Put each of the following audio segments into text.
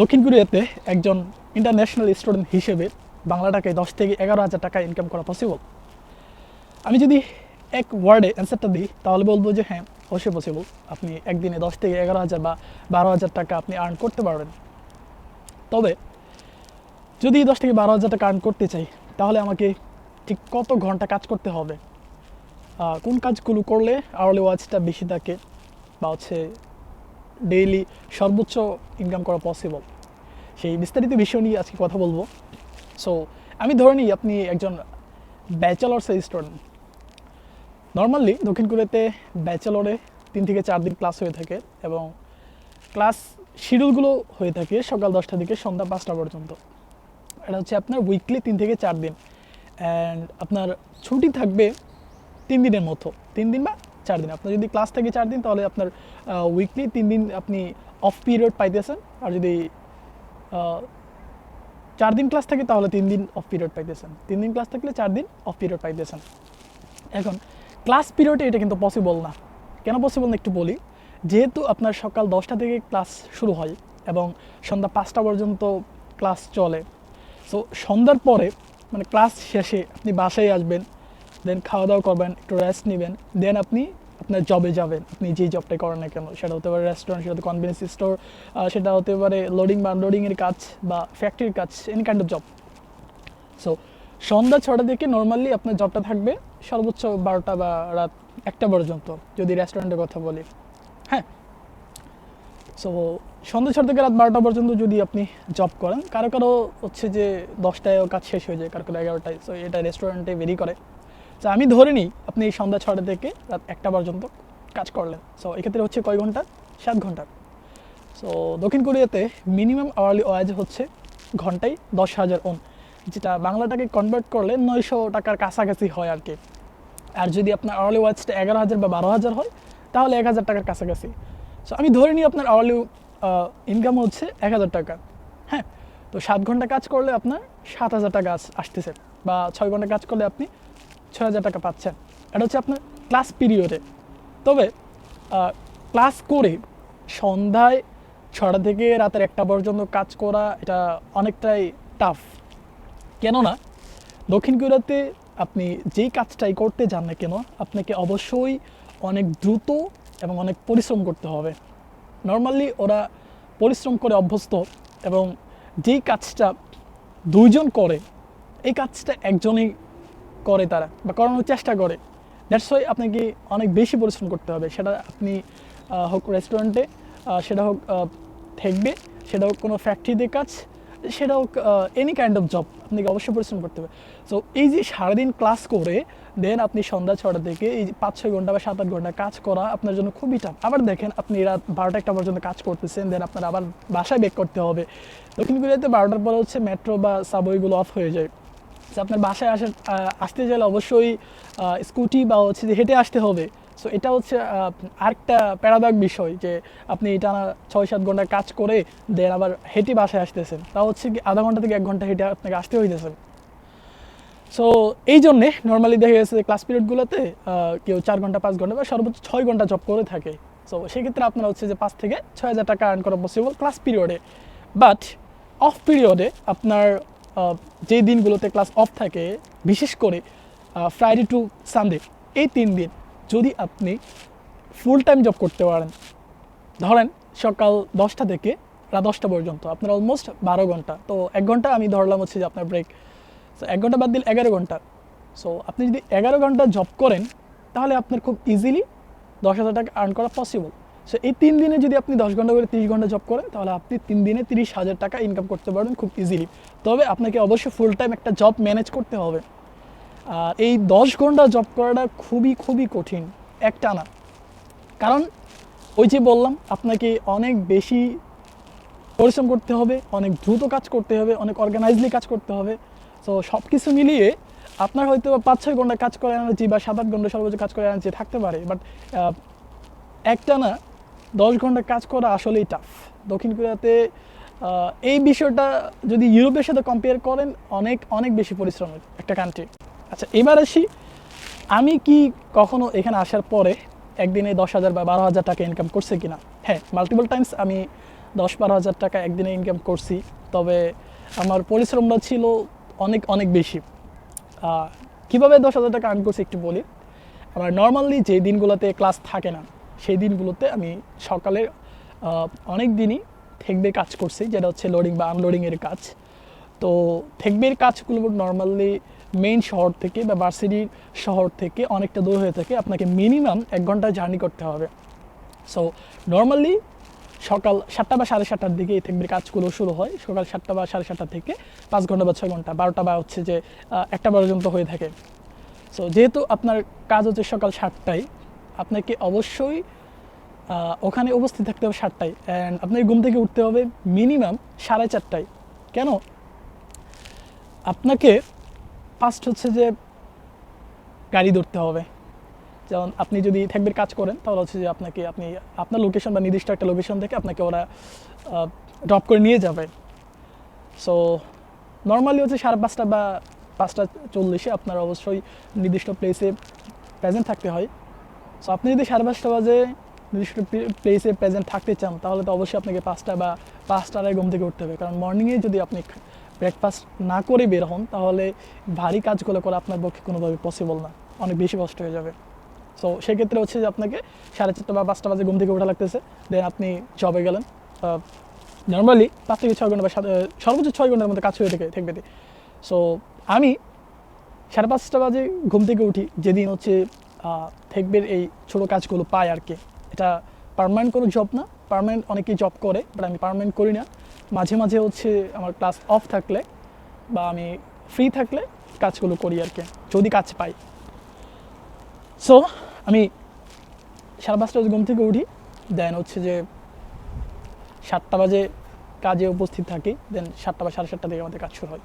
দক্ষিণ কোরিয়াতে একজন ইন্টারন্যাশনাল স্টুডেন্ট হিসেবে বাংলা টাকায় 10 থেকে 11,000 টাকা ইনকাম করা পসিবল। আমি যদি এক ওয়ার্ডে অ্যান্সারটা দিই তাহলে বলবো যে হ্যাঁ, অবশ্যই পসিবল। আপনি একদিনে 10 থেকে 11,000 বা 12,000 টাকা আপনি আর্ন করতে পারবেন। তবে যদি 10 থেকে 12,000 টাকা আর্ন করতে চাই তাহলে আমাকে ঠিক কত ঘন্টা কাজ করতে হবে, কোন কাজগুলো করলে আওয়ারলি ওয়াজটা বেশি থাকে বা ডেইলি সর্বোচ্চ ইনকাম করা পসিবল, সেই বিস্তারিত বিষয় নিয়ে আজকে কথা বলবো। সো আমি ধরে নিই আপনি একজন ব্যাচেলর্সের স্টুডেন্ট। নর্মালি দক্ষিণ কোরিয়াতে ব্যাচেলরে 3 থেকে 4 দিন ক্লাস হয়ে থাকে এবং ক্লাস শিডিউলগুলো হয়ে থাকে সকাল 10টা থেকে সন্ধ্যা 5টা পর্যন্ত। এটা হচ্ছে আপনার উইকলি 3 থেকে 4 দিন, অ্যান্ড আপনার ছুটি থাকবে 3 দিনের মতো, 3 দিন বা 4 দিন। আপনার যদি ক্লাস থাকে 4 দিন তাহলে আপনার উইকলি 3 দিন আপনি অফ পিরিয়ড পাইতেছেন, আর যদি 4 দিন ক্লাস থাকে তাহলে 3 দিন অফ পিরিয়ড পাইতেছেন, 3 দিন ক্লাস থাকলে 4 দিন অফ পিরিয়ড পাইতেছেন। এখন ক্লাস পিরিয়ডে এটা কিন্তু পসিবল না। কেন পসিবল না একটু বলি। যেহেতু আপনার সকাল 10টা থেকে ক্লাস শুরু হয় এবং সন্ধ্যা 5টা পর্যন্ত ক্লাস চলে, সো সন্ধ্যার পরে মানে ক্লাস শেষে আপনি বাসায় আসবেন, দেন খাওয়া দাওয়া করবেন, একটু রেস্ট নেবেন, দেন আপনি আপনার জবে যাবেন। আপনি যে জবটাই করেন না কেন, সেটা হতে পারে রেস্টুরেন্ট, সেটা হতে কনভেনিয়েন্স স্টোর, সেটা হতে পারে লোডিং বা আনলোডিংয়ের কাজ বা ফ্যাক্টরির কাজ, any kind of job. So সন্ধ্যা 6টা থেকে নর্মালি আপনার জবটা থাকবে সর্বোচ্চ 12টা বা রাত 1টা পর্যন্ত, যদি রেস্টুরেন্টের কথা বলি। হ্যাঁ, সো সন্ধ্যা 6টা থেকে রাত 12টা পর্যন্ত যদি আপনি জব করেন, কারো কারো হচ্ছে যে 10টায়ও কাজ শেষ হয়ে যায়, কারো কারো 11টায়। সো এটা রেস্টুরেন্টে ভেরি করে। তো আমি ধরে নিই আপনি সন্ধ্যা 6টা থেকে রাত 1টা পর্যন্ত কাজ করলেন। সো এক্ষেত্রে হচ্ছে কয় ঘন্টা? 7 ঘন্টা। সো দক্ষিণ কোরিয়াতে মিনিমাম আওয়ারলি ওয়াজ হচ্ছে ঘন্টায় 10,000 ওন, যেটা বাংলাটাকে কনভার্ট করলে 900 টাকার কাছাকাছি হয় আর কি। আর যদি আপনার আওয়ারলি ওয়াজটা 11,000 বা 12,000 হয় তাহলে 1,000 টাকার কাছাকাছি। সো আমি ধরে নিই আপনার আওয়ারলি ইনকাম হচ্ছে 1,000 টাকা। হ্যাঁ, তো 7 ঘন্টা কাজ করলে আপনার 7,000 টাকা আসতেছে, বা 6 ঘন্টা কাজ করলে আপনি 6,000 টাকা পাচ্ছেন। এটা হচ্ছে আপনার ক্লাস পিরিয়ডে। তবে ক্লাস করে সন্ধ্যায় 6টা থেকে রাতের 1টা পর্যন্ত কাজ করা এটা অনেকটাই টাফ। কেননা দক্ষিণ কোরিয়াতে আপনি যেই কাজটাই করতে যান না কেন, আপনাকে অবশ্যই অনেক দ্রুত এবং অনেক পরিশ্রম করতে হবে। নর্মালি ওরা পরিশ্রম করে অভ্যস্ত, এবং যেই কাজটা দুইজন করে এই কাজটা একজনই করে তারা, বা করানোর চেষ্টা করে। দ্যাটস ওয়াই আপনাকে অনেক বেশি পরিশ্রম করতে হবে। সেটা আপনি হোক রেস্টুরেন্টে, সেটা হোক থাকবে, সেটা হোক কোনো ফ্যাক্টরিতে কাজ, সেটা হোক এনি কাইন্ড অফ জব, আপনাকে অবশ্যই পরিশ্রম করতে হবে। সো এই যে সারাদিন ক্লাস করে দেন আপনি সন্ধ্যা 6টা থেকে এই 5-6 ঘন্টা বা 7-8 ঘন্টা কাজ করা আপনার জন্য খুবই টাফ। আবার দেখেন আপনি রাত 12টা-1টা পর্যন্ত কাজ করতেছেন, দেন আপনার আবার বাসায় ব্যাক করতে হবে। দক্ষিণ কোরিয়াতে 12টার পরে হচ্ছে মেট্রো বা সাবওয়েগুলো অফ হয়ে যায়। আপনার বাসায় আসতে চাইলে অবশ্যই স্কুটি বা হচ্ছে যে হেঁটে আসতে হবে। সো এটা হচ্ছে আরেকটা প্যারাদায়ক বিষয় যে আপনি টানা 6-7 ঘন্টা কাজ করে দেন আবার হেঁটে বাসায় আসতেছেন, তা হচ্ছে কি আধা ঘন্টা থেকে 1 ঘন্টা হেঁটে আপনাকে আসতে হইতেছে। সো এই জন্যে নর্মালি দেখা গেছে যে ক্লাস পিরিয়ডগুলোতে কেউ 4 ঘন্টা 5 ঘন্টা বা সর্বোচ্চ 6 ঘন্টা জব করে থাকে। সো সেক্ষেত্রে আপনার হচ্ছে যে 5 থেকে 6,000 টাকা আর্ন করা পসিবল ক্লাস পিরিয়ডে। বাট অফ পিরিয়ডে আপনার যেই দিনগুলোতে ক্লাস অফ থাকে, বিশেষ করে ফ্রাইডে টু সানডে, এই 3 দিন যদি আপনি ফুল টাইম জব করতে পারেন, ধরেন সকাল 10টা থেকে রাত 10টা পর্যন্ত আপনার অলমোস্ট 12 ঘন্টা। তো 1 ঘন্টা আমি ধরলাম হচ্ছে যে আপনার ব্রেক। সো 1 ঘন্টা বাদ দিলে 11 ঘন্টা। সো আপনি যদি 11 ঘন্টা জব করেন তাহলে আপনার খুব ইজিলি 10,000 টাকা আর্ন করা পসিবল। সো এই 3 দিনে যদি আপনি 10 ঘন্টা করে 30 ঘন্টা জব করেন তাহলে আপনি 3 দিনে 30,000 টাকা ইনকাম করতে পারবেন খুব ইজিলি। তবে আপনাকে অবশ্যই ফুল টাইম একটা জব ম্যানেজ করতে হবে। আর এই 10 ঘন্টা জব করাটা খুবই খুবই কঠিন একটানা। কারণ ওই যে বললাম আপনাকে অনেক বেশি পরিশ্রম করতে হবে, অনেক দ্রুত কাজ করতে হবে, অনেক অর্গানাইজলি কাজ করতে হবে। সো সব কিছু মিলিয়ে আপনার হয়তো 5-6 ঘন্টা কাজ করে এনার্জি বা 7-8 ঘন্টা সর্বোচ্চ কাজ করে এনার্জি থাকতে পারে, বাট একটানা 10 ঘন্টা কাজ করা আসলেই টাফ দক্ষিণ কোরিয়াতে। এই বিষয়টা যদি ইউরোপের সাথে কম্পেয়ার করেন অনেক অনেক বেশি পরিশ্রমের একটা কান্ট্রি। আচ্ছা, এবার আসি আমি কি কখনো এখানে আসার পরে একদিনে 10,000 বা 12,000 টাকা ইনকাম করছে কিনা। হ্যাঁ, মাল্টিপল টাইমস আমি 10-12 হাজার টাকা একদিনে ইনকাম করছি, তবে আমার পরিশ্রমটা ছিল অনেক অনেক বেশি। কীভাবে 10,000 টাকা আর্ন করছি একটু বলি। আমার নর্মালি যে দিনগুলোতে ক্লাস থাকে না সেই দিনগুলোতে আমি সকালে অনেক দিনই থেকবে কাজ করছি, যেটা হচ্ছে লোডিং বা আনলোডিংয়ের কাজ। তো থেকবের কাজগুলো নর্মালি মেইন শহর থেকে বা ভার্সিটির শহর থেকে অনেকটা দূর হয়ে থাকে, আপনাকে মিনিমাম 1 ঘন্টা জার্নি করতে হবে। সো নর্মালি সকাল 7টা বা 7:30টার দিকে এই থেকবের কাজগুলো শুরু হয়, সকাল 7টা বা 7:30টা থেকে 5 ঘন্টা বা 6 ঘন্টা, 12টা বা হচ্ছে যে 1টা পর্যন্ত হয়ে থাকে। সো যেহেতু আপনার কাজ হচ্ছে সকাল 7টায়, আপনাকে অবশ্যই ওখানে উপস্থিত থাকতে হবে 7টায়, অ্যান্ড আপনাকে ঘুম থেকে উঠতে হবে মিনিমাম 4:30টায়। কেন? আপনাকে ফার্স্ট হচ্ছে যে গাড়ি ধরতে হবে। যেমন আপনি যদি থেকবের কাজ করেন তাহলে হচ্ছে যে আপনি আপনার লোকেশন বা নির্দিষ্ট একটা লোকেশন থেকে আপনাকে ওরা ড্রপ করে নিয়ে যাবে। সো নর্মালি হচ্ছে 5:30 বা 5:40 আপনার অবশ্যই নির্দিষ্ট প্লেসে প্রেজেন্ট থাকতে হয়। সো আপনি যদি 5:30 বাজে নির্দিষ্ট প্লেসে প্রেজেন্ট থাকতে চান তাহলে তো অবশ্যই আপনাকে 5টা বা 5টার আগে ঘুম থেকে উঠতে হবে, কারণ মর্নিংয়ে যদি আপনি ব্রেকফাস্ট না করে বের হন তাহলে ভারী কাজগুলো করা আপনার পক্ষে কোনোভাবে পসিবল না, অনেক বেশি কষ্ট হয়ে যাবে। সো সেক্ষেত্রে হচ্ছে যে আপনাকে 4:30 বা 5টা বাজে ঘুম থেকে ওঠা লাগতেছে, দেন আপনি জবে গেলেন। নর্মালি 5 থেকে 6 ঘন্টা বা সর্বোচ্চ 6 ঘন্টার মধ্যে কাজ হয়ে থাকবে। সো আমি 5:30 বাজে ঘুম থেকে উঠি, যেদিন হচ্ছে থেকবের এই ছোটো কাজগুলো পাই আর কি। এটা পার্মানেন্ট কোনো জব না, পার্মানেন্ট অনেকেই জব করে, বাট আমি পার্মানেন্ট করি না। মাঝে মাঝে হচ্ছে আমার ক্লাস অফ থাকলে বা আমি ফ্রি থাকলে কাজগুলো করি আর কি, যদি কাজ পাই। সো আমি 5:30 বাজে ঘুম থেকে উঠি, দেন হচ্ছে যে 7টা বাজে কাজে উপস্থিত থাকি, দেন 7টা বা 7:30টা থেকে আমাদের কাজ শুরু হয়।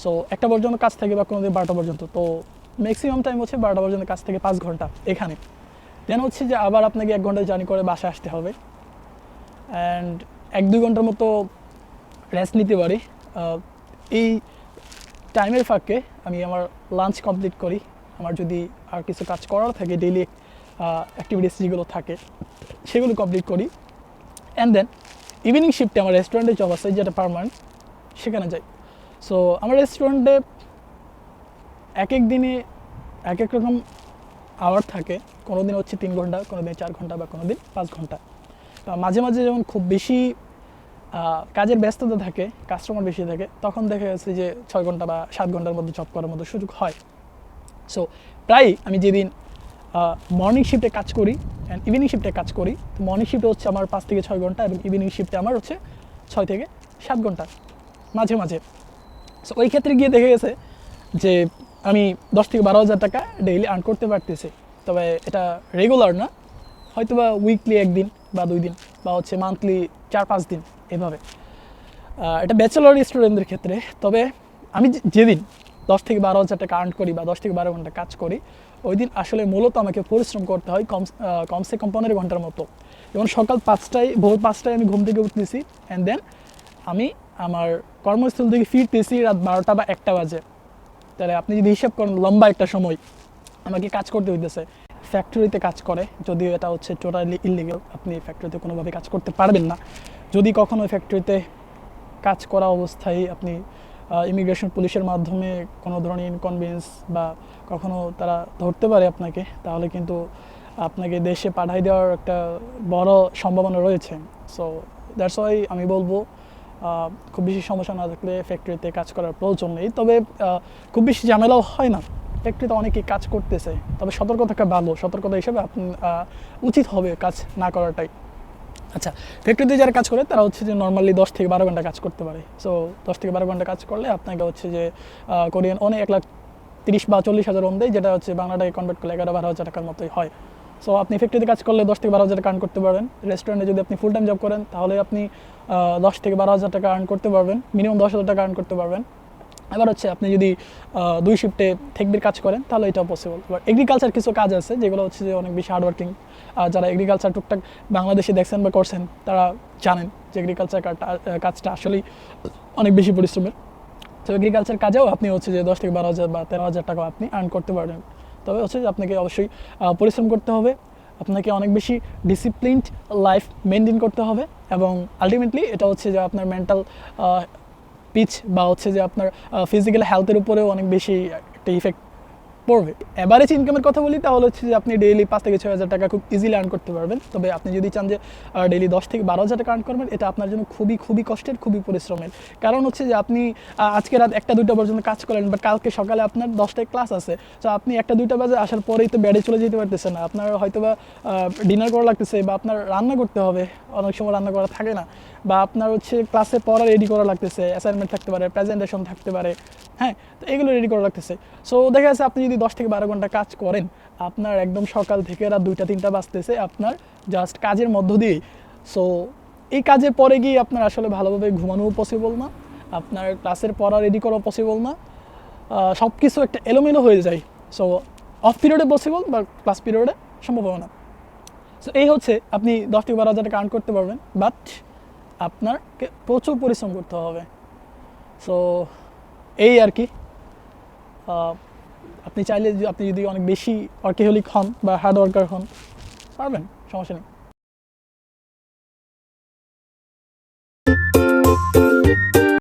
সো 1টা পর্যন্ত কাজ থাকে বা কোনো দিন 12টা পর্যন্ত। তো ম্যাক্সিমাম টাইম হচ্ছে 12টা পর্যন্ত কাজ থেকে 5 ঘন্টা এখানে। দেন হচ্ছে যে আবার আপনাকে 1 ঘন্টা জার্নি করে বাসায় আসতে হবে, অ্যান্ড 1-2 ঘন্টার মতো রেস্ট নিতে পারি। এই টাইমের ফাঁকে আমি আমার লাঞ্চ কমপ্লিট করি, আমার যদি আর কিছু কাজ করার থাকে ডেইলি অ্যাক্টিভিটিস যেগুলো থাকে সেগুলো কমপ্লিট করি, অ্যান্ড দেন ইভিনিং শিফটে আমার রেস্টুরেন্টে জব আছে যেটা পার্মানেন্ট, সেখানে যাই। সো আমার রেস্টুরেন্টে এক এক দিনে এক এক রকম আওয়ার থাকে, কোনো দিন হচ্ছে 3 ঘন্টা, কোনো দিন 4 ঘন্টা বা কোনো দিন 5 ঘন্টা। মাঝে মাঝে যেমন খুব বেশি কাজের ব্যস্ততা থাকে, কাস্টমার বেশি থাকে, তখন দেখা যাচ্ছে যে 6 ঘন্টা বা 7 ঘন্টার মধ্যে জব করার মতো সুযোগ হয়। সো প্রায় আমি যেদিন মর্নিং শিফটে কাজ করি অ্যান্ড ইভিনিং শিফটে কাজ করি, তো মর্নিং শিফটে হচ্ছে আমার 5 থেকে 6 ঘন্টা এবং ইভিনিং শিফটে আমার হচ্ছে 6 থেকে 7 ঘন্টা মাঝে মাঝে। সো ওই ক্ষেত্রে গিয়ে দেখা গেছে যে আমি 10 থেকে 12 হাজার টাকা ডেইলি আর্ন করতে পারতেছি, তবে এটা রেগুলার না, হয়তো বা উইকলি 1 দিন বা 2 দিন বা হচ্ছে মান্থলি 4-5 দিন এভাবে। এটা ব্যাচেলর স্টুডেন্টদের ক্ষেত্রে। তবে আমি যেদিন 10 থেকে 12 হাজার টাকা আর্ন করি বা 10 থেকে 12 ঘন্টা কাজ করি, ওই দিন আসলে মূলত আমাকে পরিশ্রম করতে হয় কমসে কম 15 ঘন্টার মতো। যেমন সকাল 5টায়, ভোর 5টায় আমি ঘুম থেকে উঠতেছি, অ্যান্ড দেন আমি আমার কর্মস্থল থেকে ফিরতেছি রাত 12টা বা 1টা বাজে। তাহলে আপনি যদি হিসাব করেন লম্বা একটা সময় আমাকে কাজ করতে হইতেছে। ফ্যাক্টরিতে কাজ করে, যদিও এটা হচ্ছে টোটালি ইললিগাল, আপনি ফ্যাক্টরিতে কোনোভাবে কাজ করতে পারবেন না। যদি কখনো ফ্যাক্টরিতে কাজ করা অবস্থায় আপনি ইমিগ্রেশন পুলিশের মাধ্যমে কোনো ধরনের ইনকনভিনিয়েন্স বা কখনো তারা ধরতে পারে আপনাকে, তাহলে কিন্তু আপনাকে দেশে পাঠাই দেওয়ার একটা বড় সম্ভাবনা রয়েছে। সো দ্যাটস ওয়াই আমি বলবো খুব বেশি সমস্যা না থাকলে ফ্যাক্টরিতে কাজ করার প্রয়োজন নেই। তবে খুব বেশি ঝামেলাও হয় না, ফ্যাক্টরিতে অনেকেই কাজ করতেছে, তবে সতর্ক থাকা ভালো। সতর্কতা হিসেবে আপনি উচিত হবে কাজ না করাটাই। আচ্ছা, ফ্যাক্টরিতে যারা কাজ করে তারা হচ্ছে যে নর্মালি 10 থেকে 12 ঘন্টা কাজ করতে পারে। সো 10 থেকে 12 ঘন্টা কাজ করলে আপনাকে হচ্ছে যে কোরিয়ান অনেক 1,30,000 বা 40,000 দেয়, যেটা হচ্ছে বাংলাটাকে কনভার্ট করলে 11-12 হাজার টাকার মতোই হয়। সো আপনি ফ্যাক্টরিতে কাজ করলে 10 থেকে 12 হাজার টাকা আর্ন করতে পারবেন। রেস্টুরেন্টে যদি আপনি ফুল টাইম জব করেন তাহলে আপনি 10 থেকে 12 হাজার টাকা আর্ন করতে পারবেন, মিনিমাম 10,000 টাকা আর্ন করতে পারবেন। এবার হচ্ছে আপনি যদি 2 শিফটে থেকবির কাজ করেন তাহলে এটাও পসিবল। এবার এগ্রিকালচার কিছু কাজ আছে যেগুলো হচ্ছে যে অনেক বেশি হার্ডওয়ার্কিং। যারা এগ্রিকালচার টুকটাক বাংলাদেশে দেখছেন বা করছেন তারা জানেন যে এগ্রিকালচার কাজটা আসলেই অনেক বেশি পরিশ্রমের। তো এগ্রিকালচার কাজেও আপনি হচ্ছে যে 10 থেকে 12 হাজার বা 13 হাজার টাকা আপনি আর্ন করতে পারবেন। তবে হচ্ছে যে আপনাকে অবশ্যই পরিশ্রম করতে হবে, আপনাকে অনেক বেশি ডিসিপ্লিনড লাইফ মেনটেন করতে হবে এবং আলটিমেটলি এটা হচ্ছে যে আপনার মেন্টাল পিচ বা হচ্ছে যে আপনার ফিজিক্যাল হেলথের উপরেও অনেক বেশি একটা ইফেক্ট পড়বে। অ্যাভারেজ ইনকামের কথা বলি তাহলে হচ্ছে যে আপনি ডেইলি 5 থেকে 6 হাজার টাকা খুব ইজিলি আর্ন করতে পারবেন। তবে আপনি যদি চান যে ডেইলি 10 থেকে 12 হাজার টাকা আর্ন করবেন, এটা আপনার জন্য খুবই খুবই কষ্টের, খুবই পরিশ্রমের। কারণ হচ্ছে যে আপনি আজকে রাত 1টা-2টা পর্যন্ত কাজ করেন, বাট কালকে সকালে আপনার 10টায় ক্লাস আছে। তো আপনি 1টা-2টা বাজে আসার পরেই তো বেডে চলে যেতে পারতেছেন না, আপনার হয়তো বা ডিনার করা লাগতেছে বা আপনার রান্না করতে হবে, অনেক সময় রান্না করা থাকে না, বা আপনার হচ্ছে ক্লাসে পড়া রেডি করা লাগতেছে, অ্যাসাইনমেন্ট থাকতে পারে, প্রেজেন্টেশন থাকতে পারে, হ্যাঁ, তো এগুলো রেডি করা লাগতেছে। সো দেখা যাচ্ছে আপনি যদি 10 থেকে 12 ঘন্টা কাজ করেন, আপনার একদম সকাল থেকে রাত 2টা-3টা বাজতেছে আপনার জাস্ট কাজের মধ্য দিয়েই। সো এই কাজের পরে গিয়ে আপনার আসলে ভালোভাবে ঘুমানোও পসিবল না, আপনার ক্লাসের পড়া রেডি করা পসিবল না, সব কিছু একটা এলোমেলো হয়ে যায়। সো অফ পিরিয়ডে পসিবল, বা ক্লাস পিরিয়ডে সম্ভব হবে না। সো এই হচ্ছে আপনি 10 থেকে 12 হাজার টাকা আর্ন করতে পারবেন, বাট আপনাকে প্রচুর পরিশ্রম করতে হবে। সো এই আর কি। আপনি চাইলে আপনি যদি অনেক বেশি ওয়ার্কাহলিক হন বা হার্ড ওয়ার্কার হন, পারবেন, সমস্যা নেই।